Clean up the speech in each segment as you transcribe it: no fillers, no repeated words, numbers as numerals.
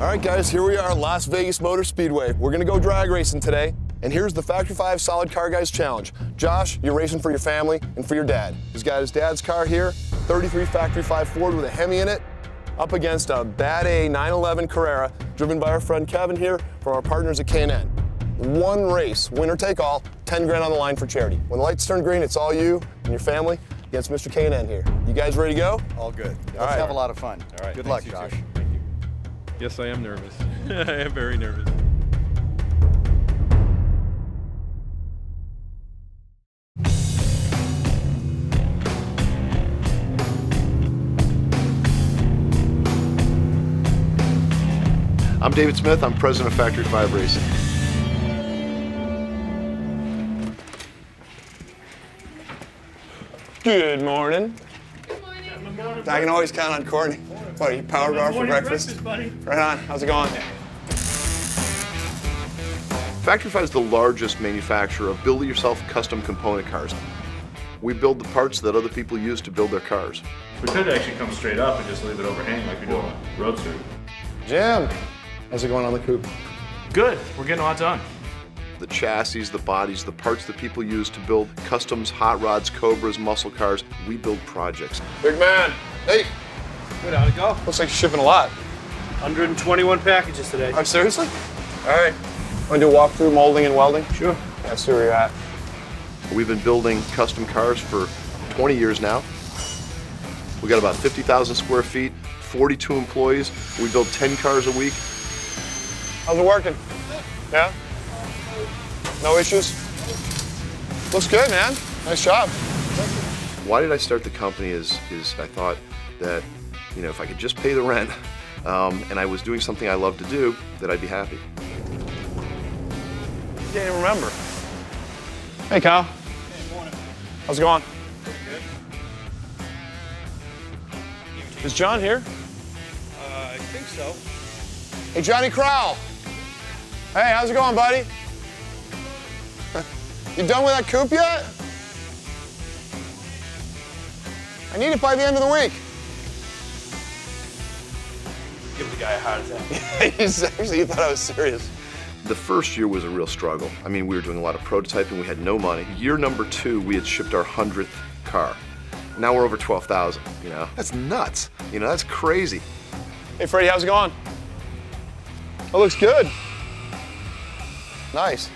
right, guys, here we are, Las Vegas Motor Speedway. We're gonna go drag racing today, and here's the Factory 5 Solid Car Guys Challenge. Josh, you're racing for your family and for your dad. He's got his dad's car here, 33 Factory 5 Ford with a Hemi in it, up against a Bad A 911 Carrera, driven by our friend Kevin here from our partners at K&N. One race, winner take all, 10 grand on the line for charity. When the lights turn green, it's all you and your family against Mr. K&N here. You guys ready to go? All good. All Let's right. have a lot of fun. All right. Good luck, you Josh. too. Thank you. Yes, I am nervous. I am very nervous. I'm David Smith. I'm president of Factory 5 Racing. Good morning. Good morning. I can always count on Courtney. What, are you power bar for breakfast? Buddy. Right on. How's it going? Factory 5 is the largest manufacturer of build-it-yourself custom component cars. We build the parts that other people use to build their cars. We could actually come straight up and just leave it overhang like we do on Roadster. Jim, how's it going on the coupe? Good, we're getting a lot done. The chassis, the bodies, the parts that people use to build customs, hot rods, Cobras, muscle cars, we build projects. Big man. Hey, Good, how'd it go? looks like you're shipping a lot. 121 packages today. Oh, seriously? All right. Want to do a walkthrough, molding and welding? Sure. Yeah, see where you're at. We've been building custom cars for 20 years now. We got about 50,000 square feet, 42 employees. We build 10 cars a week. How's it working? Yeah? No issues? Looks good, man. Nice job. Why did I start the company is I thought that, you know, if I could just pay the rent and I was doing something I love to do, that I'd be happy. Can't even remember. Hey, Kyle. Hey, morning. How's it going? Good. Is John here? I think so. Hey, Johnny Crowell. Hey, how's it going, buddy? You done with that coupe yet? I need it by the end of the week. Give the guy a heart attack. He thought I was serious. The first year was a real struggle. I mean, we were doing a lot of prototyping, we had no money. Year number 2, we had shipped our 100th car. Now we're over 12,000, you know? That's nuts, you know, that's crazy. Hey, Freddie, how's it going? Oh, looks good. Nice.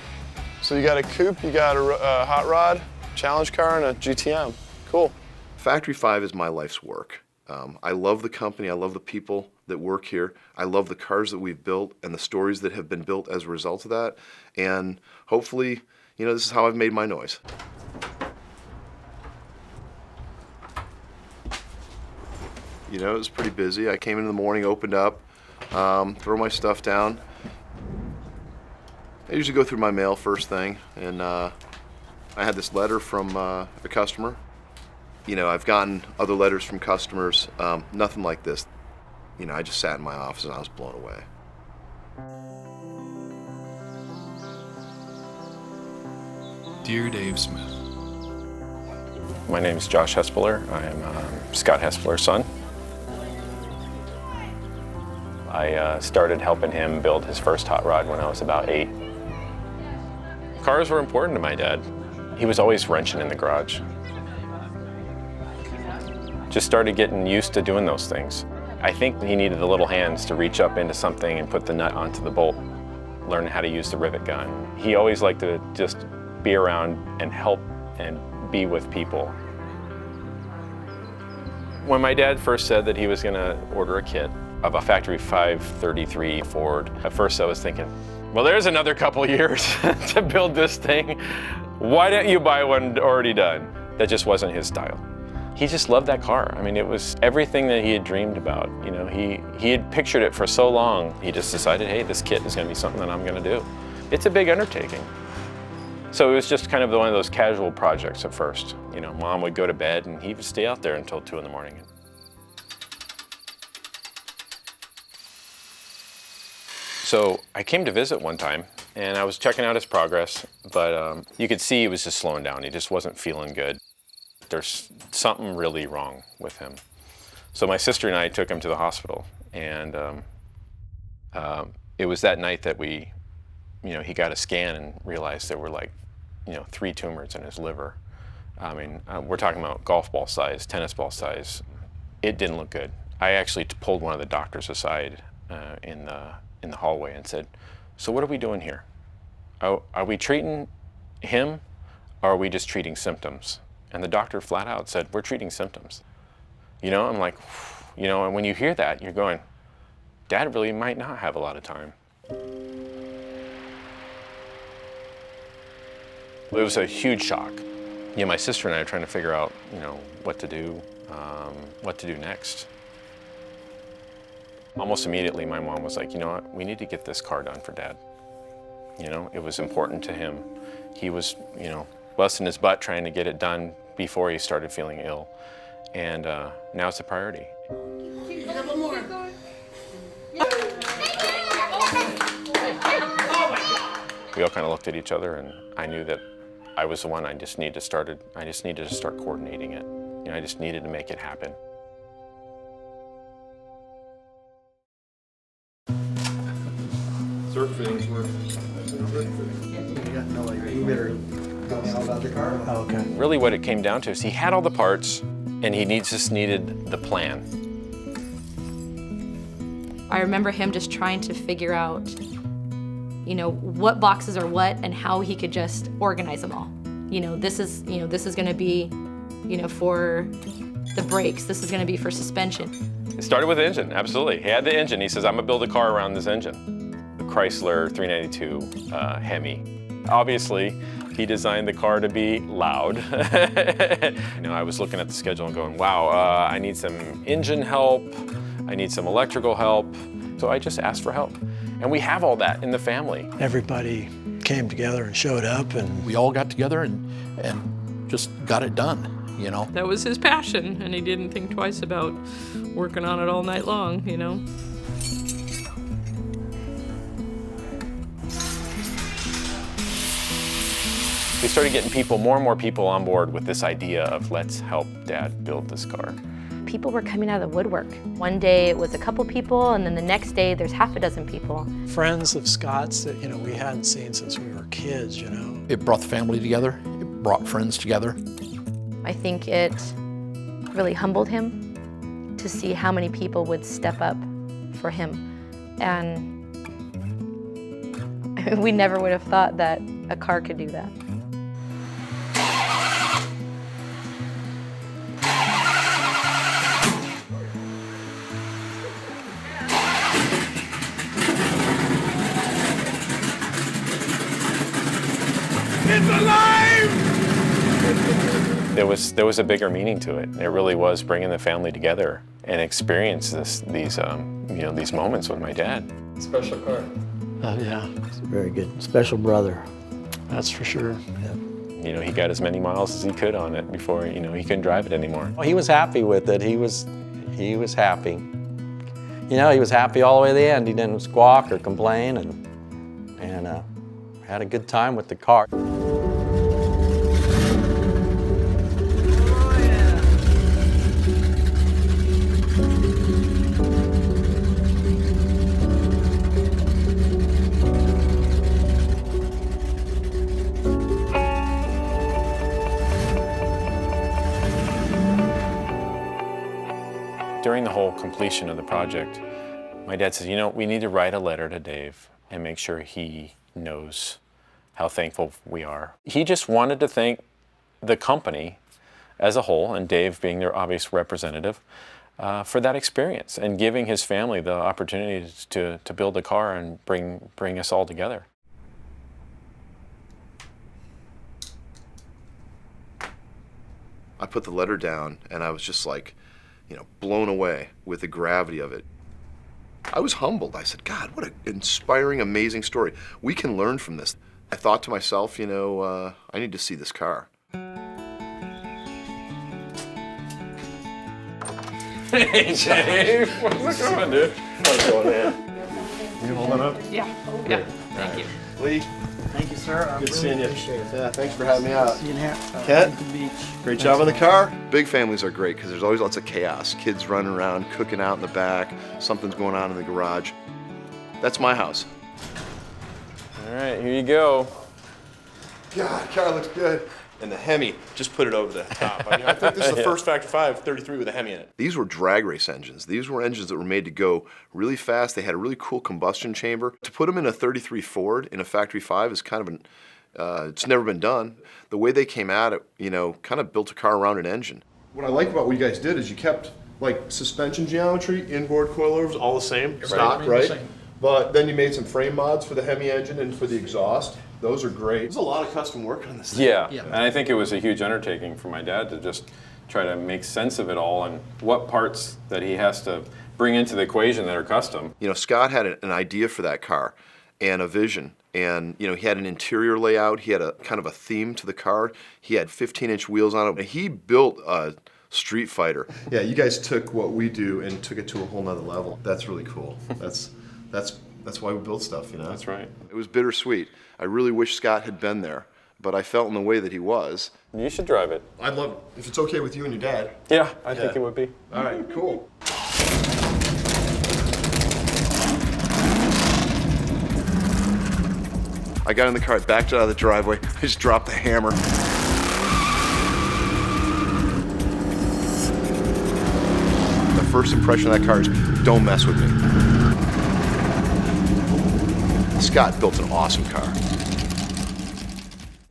So you got a coupe, you got a hot rod, challenge car, and a GTM. Cool. Factory 5 is my life's work. I love the company, I love the people that work here. I love the cars that we've built and the stories that have been built as a result of that. And hopefully, you know, this is how I've made my noise. You know, it was pretty busy. I came in the morning, opened up, throw my stuff down. I usually go through my mail first thing, and I had this letter from a customer. You know, I've gotten other letters from customers, nothing like this. You know, I just sat in my office and I was blown away. Dear Dave Smith, My name is Josh Hespeler. I'm Scott Hespeler's son. I started helping him build his first hot rod when I was about 8. Cars were important to my dad. He was always wrenching in the garage. Just started getting used to doing those things. I think he needed the little hands to reach up into something and put the nut onto the bolt, learn how to use the rivet gun. He always liked to just be around and help and be with people. When my dad first said that he was going to order a kit of a Factory 533 Ford, at first I was thinking, well, there's another couple years to build this thing. Why don't you buy one already done? That just wasn't his style. He just loved that car. I mean, it was everything that he had dreamed about. You know, he had pictured it for so long. He just decided, hey, this kit is going to be something that I'm going to do. It's a big undertaking. So it was just kind of one of those casual projects at first. You know, Mom would go to bed and he would stay out there until 2 in the morning. So I came to visit one time and I was checking out his progress, but you could see he was just slowing down. He just wasn't feeling good. There's something really wrong with him. So my sister and I took him to the hospital, and It was that night that he got a scan and realized there were like, 3 tumors in his liver. I mean, we're talking about golf ball size, tennis ball size. It didn't look good. I actually pulled one of the doctors aside in the hallway and said, "So what are we doing here? Are we treating him, or are we just treating symptoms?" And the doctor flat out said, "We're treating symptoms." I'm like, and when you hear that, you're going, Dad really might not have a lot of time. It was a huge shock. My sister and I are trying to figure out, what to do next. Almost immediately, my mom was like, "You know what? We need to get this car done for Dad." It was important to him. He was, busting his butt trying to get it done before he started feeling ill. And now it's a priority. We all kind of looked at each other, and I knew that I was the one. I just needed to start coordinating it. I just needed to make it happen. Circ fittings were. Okay. Really what it came down to is he had all the parts, and he just needed the plan. I remember him just trying to figure out, what boxes are what and how he could just organize them all. This is going to be, for the brakes. This is going to be for suspension. It started with the engine, absolutely. He had the engine. He says, "I'm gonna build a car around this engine." The Chrysler 392 Hemi. Obviously, he designed the car to be loud. I was looking at the schedule and going, wow, I need some engine help. I need some electrical help. So I just asked for help. And we have all that in the family. Everybody came together and showed up, and we all got together and just got it done, That was his passion, and he didn't think twice about working on it all night long, We started getting more and more people on board with this idea of let's help Dad build this car. People were coming out of the woodwork. One day it was a couple people, and then the next day there's half a dozen people. friends of Scott's that we hadn't seen since we were kids. It brought the family together. It brought friends together. I think it really humbled him to see how many people would step up for him. And we never would have thought that a car could do that. It's alive! There was a bigger meaning to it. It really was bringing the family together and experience these moments with my dad. Special car. Oh yeah, It's very good. Special brother. that's for sure. He got as many miles as he could on it before he couldn't drive it anymore. Well, he was happy with it. He was happy. He was happy all the way to the end. He didn't squawk or complain, and had a good time with the car. During the whole completion of the project, my dad says, we need to write a letter to Dave and make sure he knows how thankful we are. He just wanted to thank the company as a whole, and Dave being their obvious representative, for that experience and giving his family the opportunity to build a car and bring us all together. I put the letter down and I was just like, blown away with the gravity of it. I was humbled. I said, God, what an inspiring, amazing story. We can learn from this. I thought to myself, I need to see this car. Hey, Dave. What's going on, dude? What's going on? You holding up? Yeah. Thank you. Lee, Thank you, sir. I good really seeing you. appreciate it. Yeah, thanks for having me out. See you now. Kent? At the beach. Great job on the car. Big families are great because there's always lots of chaos. Kids running around, cooking out in the back, something's going on in the garage. that's my house. All right, here you go. God, car looks good. And the Hemi, just put it over the top. I mean, I think this is the first Factory 5 33 with a Hemi in it. These were drag race engines. These were engines that were made to go really fast. They had a really cool combustion chamber. To put them in a 33 Ford in a Factory 5 is kind of an, it's never been done. The way they came at it, you know, kind of built a car around an engine. What I like about what you guys did is you kept like suspension geometry, inboard coilovers, all the same, stock, right? But then you made some frame mods for the Hemi engine and for the exhaust. Those are great. There's a lot of custom work on this thing. Yeah, and I think it was a huge undertaking for my dad to just try to make sense of it all and what parts that he has to bring into the equation that are custom. You know, Scott had an idea for that car and a vision. And, you know, he had an interior layout. He had a kind of a theme to the car. He had 15-inch wheels on it. And he built a street fighter. Yeah, you guys took what we do and took it to a whole nother level. That's really cool. That's why we build stuff, you know? That's right. It was bittersweet. I really wish Scott had been there, but I felt in the way that he was. You should drive it. I'd love it. If it's okay with you and your dad. Yeah, I think it would be. All right, cool. I got in the car, backed out of the driveway, I just dropped the hammer. The first impression of that car is, don't mess with me. Scott built an awesome car.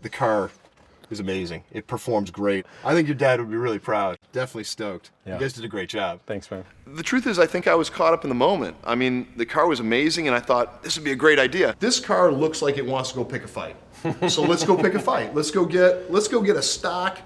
The car is amazing. It performs great. I think your dad would be really proud. Definitely stoked. Yeah. You guys did a great job. Thanks, man. The truth is, I think I was caught up in the moment. I mean, the car was amazing, and I thought, this would be a great idea. This car looks like it wants to go pick a fight. So let's go pick a fight. Let's go get a stock,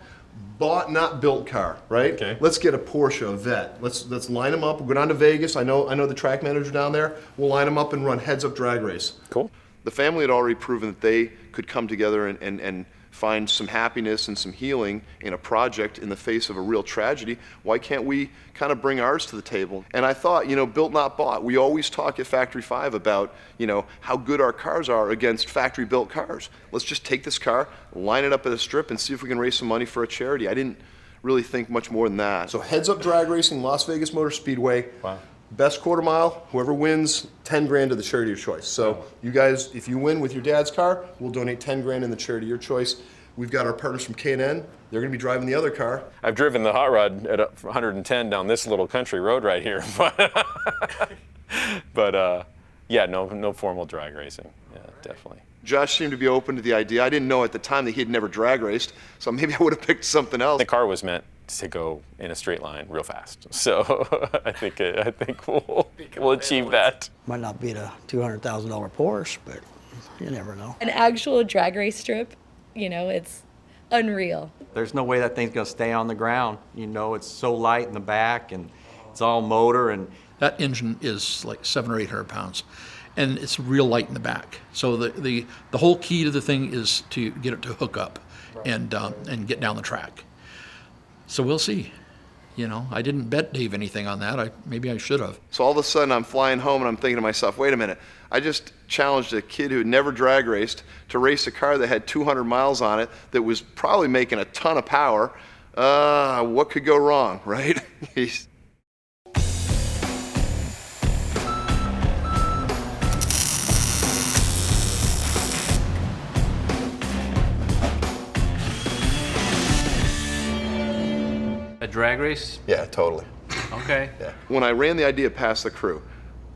bought, not built car, right? Okay. Let's get a Porsche, a Vet. Let's line them up. We'll go down to Vegas. I know the track manager down there. We'll line them up and run heads-up drag race. Cool. The family had already proven that they could come together and find some happiness and some healing in a project in the face of a real tragedy. Why can't we kind of bring ours to the table? And I thought, you know, built not bought. We always talk at Factory 5 about, you know, how good our cars are against factory built cars. Let's just take this car, line it up at a strip, and see if we can raise some money for a charity. I didn't really think much more than that. So heads-up drag racing, Las Vegas Motor Speedway. Wow. Best quarter mile, whoever wins, 10 grand to the charity of your choice. So you guys, if you win with your dad's car, we'll donate 10 grand in the charity of your choice. We've got our partners from K&N. They're going to be driving the other car. I've driven the hot rod at 110 down this little country road right here, but yeah, no formal drag racing. Yeah, definitely. Josh seemed to be open to the idea. I didn't know at the time that he had never drag raced, so maybe I would have picked something else. The car was meant to go in a straight line real fast, so I think we'll achieve that. Might not be the $200,000 Porsche, but you never know. An actual drag race strip, you know, it's unreal. There's no way that thing's gonna stay on the ground. You know, it's so light in the back and it's all motor, and That engine is like 700 or 800 pounds, and it's real light in the back. So the whole key to the thing is to get it to hook up and get down the track. So we'll see. You know, I didn't bet Dave anything on that. Maybe I should have. So all of a sudden I'm flying home and I'm thinking to myself, wait a minute, I just challenged a kid who had never drag raced to race a car that had 200 miles on it that was probably making a ton of power. What could go wrong, right? A drag race? Yeah, totally. Okay. Yeah. When I ran the idea past the crew,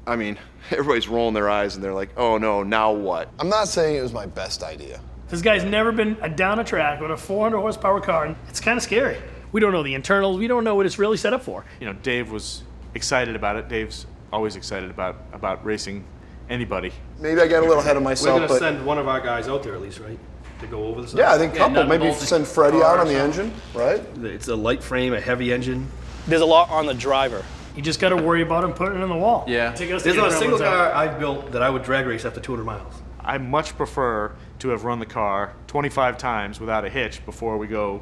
I mean, everybody's rolling their eyes and they're like, oh no, now what? I'm not saying it was my best idea. This guy's never been down a track with a 400 horsepower car, and it's kind of scary. We don't know the internals. We don't know what it's really set up for. You know, Dave was excited about it. Dave's always excited about racing anybody. Maybe I got a little ahead of myself, We're going to but send one of our guys out there at least, right? To go over the stuff? yeah, I think a couple. Maybe send Freddie out on the engine, right? It's a light frame, a heavy engine. There's a lot on the driver. You just got to worry about him putting it in the wall. Yeah. There's There's not a single car I've built that I would drag race after 200 miles. I much prefer to have run the car 25 times without a hitch before we go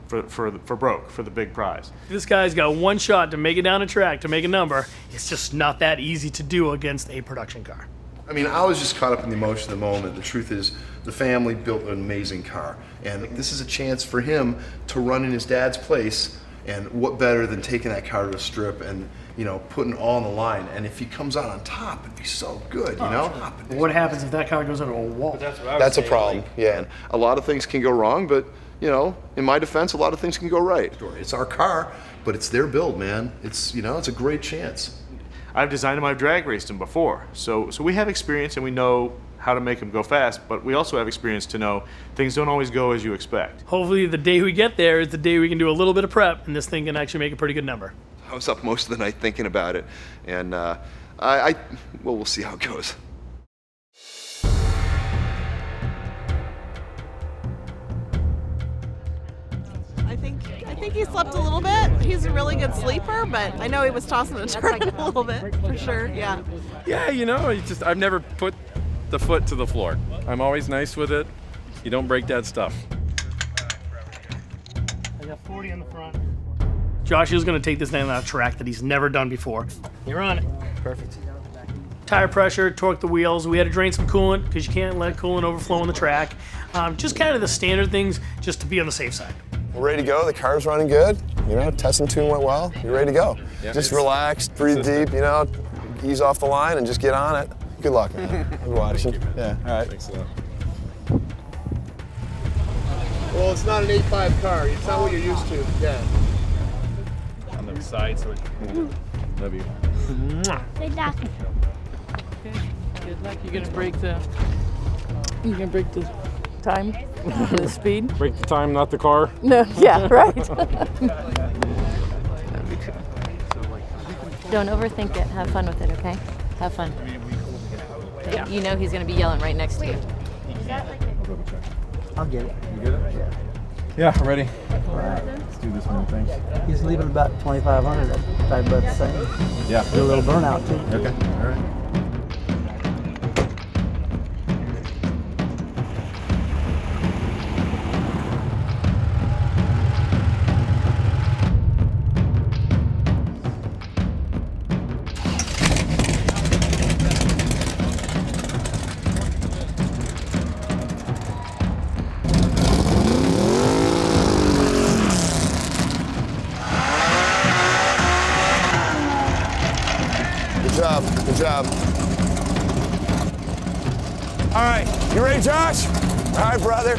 for broke, for the big prize. This guy's got one shot to make it down a track, to make a number. It's just not that easy to do against a production car. I mean, I was just caught up in the emotion of the moment. The truth is, the family built an amazing car, and this is a chance for him to run in his dad's place. And what better than taking that car to a strip and you know, putting all on the line. And if he comes out on top, it'd be so good, you know? What happens if that car goes into a wall? That's a problem, yeah. And a lot of things can go wrong, but, you know, in my defense, a lot of things can go right. It's our car, but it's their build, man. It's, you know, it's a great chance. I've designed them, I've drag raced them before. So we have experience and we know how to make them go fast, but we also have experience to know things don't always go as you expect. Hopefully the day we get there is the day we can do a little bit of prep and this thing can actually make a pretty good number. I was up most of the night thinking about it, and well, we'll see how it goes. I think he slept a little bit. He's a really good sleeper, but I know he was tossing and turning a little bit, for sure, yeah. Yeah, you know, I've never put the foot to the floor. I'm always nice with it. You don't break that stuff. I got 40 in the front. Josh is going to take this thing on a track that he's never done before. You're on it. Perfect. Tire pressure, torque the wheels. We had to drain some coolant because you can't let coolant overflow on the track. Just kind of the standard things just to be on the safe side. We're ready to go. The car's running good. You know, test and tune went well. You're ready to go. Yeah, just relax, breathe deep, you know, ease off the line and just get on it. Good luck, man. Good watching. Yeah, all right. Thanks a lot. Well, it's not an 8.5 car. It's not what you're used to. Yeah. On the side, so love you. Good luck. Okay. Good luck. You're gonna break the time, the speed. Break the time, not the car. No. Yeah. Right. Don't overthink it. Have fun with it, okay? Have fun. Yeah. You know he's gonna be yelling right next to you. I'll get it. You get it? Yeah, ready. All right. Let's do this one, thanks. He's leaving about 2,500. Probably about the same. Yeah. Do a little burnout too. Okay, all right. Good job. All right, you ready, Josh? All right, brother.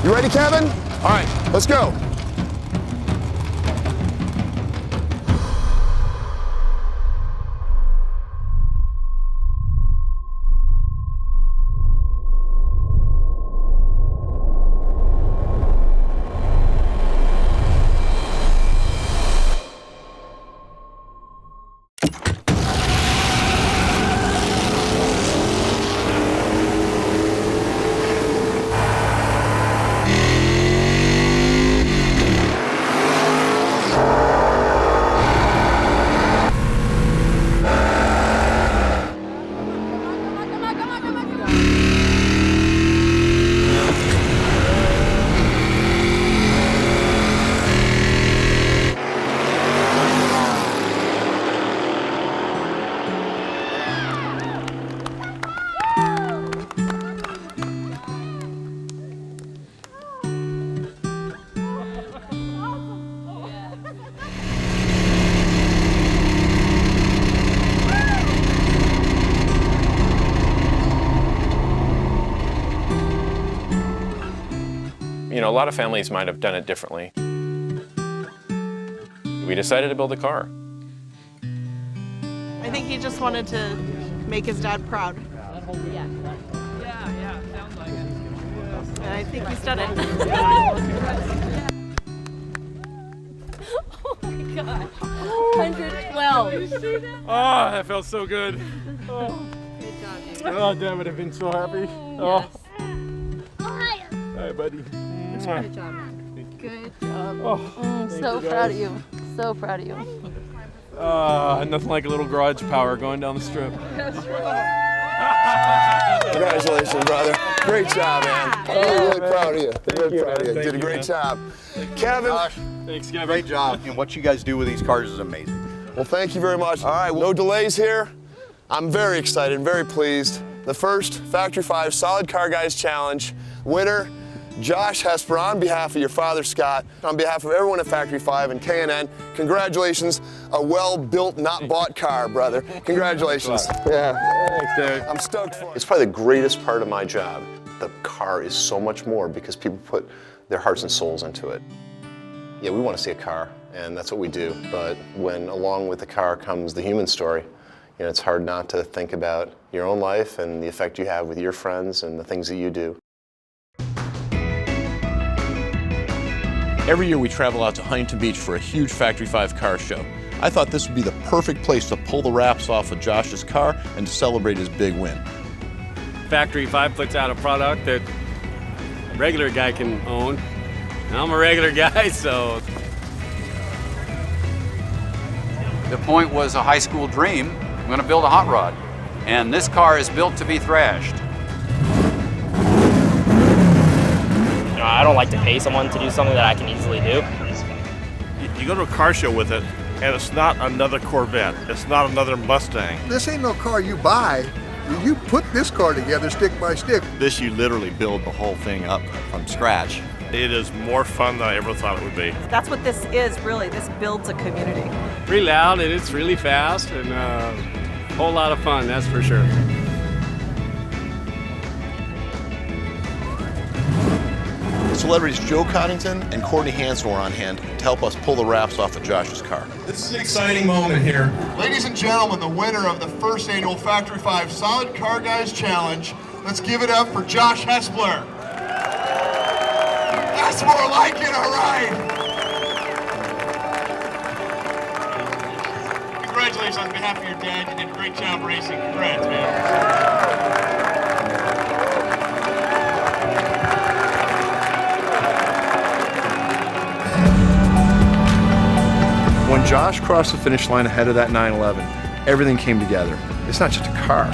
You ready, Kevin? All right, let's go. You know, a lot of families might have done it differently. We decided to build a car. I think he just wanted to make his dad proud. Yeah, sounds like it. And I think he's done it. Oh my God. 112. Oh, that felt so good. Oh, Good job, dude. oh damn it, I've been so happy. Oh. Hi, buddy. Good job, man. Good job. Oh, So proud of you. So proud of you. Nothing like a little garage power going down the strip. Congratulations, brother. Great job, man. I'm really proud of you. Really proud of you. Did a great job. Kevin. Thanks, Kevin. Great job. And what you guys do with these cars is amazing. Well, thank you very much. All right, no delays here. I'm very excited, very pleased. The first Factory 5 Solid Car Guys Challenge winner Josh Hespeler, on behalf of your father, Scott, on behalf of everyone at Factory 5 and K&N, congratulations. A well-built, not bought car, brother. Congratulations. Yeah. Thanks, dude. I'm stoked for it. It's probably the greatest part of my job. The car is so much more because people put their hearts and souls into it. Yeah, we want to see a car, and that's what we do. But when along with the car comes the human story, you know, it's hard not to think about your own life and the effect you have with your friends and the things that you do. Every year we travel out to Huntington Beach for a huge Factory 5 car show. I thought this would be the perfect place to pull the wraps off of Josh's car and to celebrate his big win. Factory 5 puts out a product that a regular guy can own. I'm a regular guy, so. The point was a high school dream. I'm going to build a hot rod. And this car is built to be thrashed. You know, I don't like to pay someone to do something that I can easily do. You go to a car show with it, and it's not another Corvette. It's not another Mustang. This ain't no car you buy. You put this car together stick by stick. This you literally build the whole thing up from scratch. It is more fun than I ever thought it would be. That's what this is, really. This builds a community. Pretty loud, and it's really fast, and a whole lot of fun, that's for sure. Celebrities Joe Coddington and Courtney Hansen were on hand to help us pull the wraps off of Josh's car. This is an exciting moment here. Ladies and gentlemen, the winner of the first annual Factory 5 Solid Car Guys Challenge. Let's give it up for Josh Hespeler. That's more like it, all right. Congratulations on behalf of your dad. You did a great job racing. Congrats, man. When Josh crossed the finish line ahead of that 911, everything came together. It's not just a car.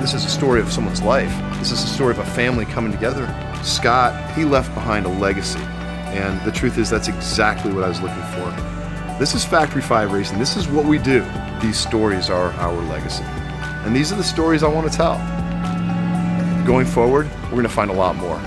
This is a story of someone's life. This is a story of a family coming together. Scott, he left behind a legacy. And the truth is, that's exactly what I was looking for. This is Factory 5 racing. This is what we do. These stories are our legacy. And these are the stories I want to tell. Going forward, we're going to find a lot more.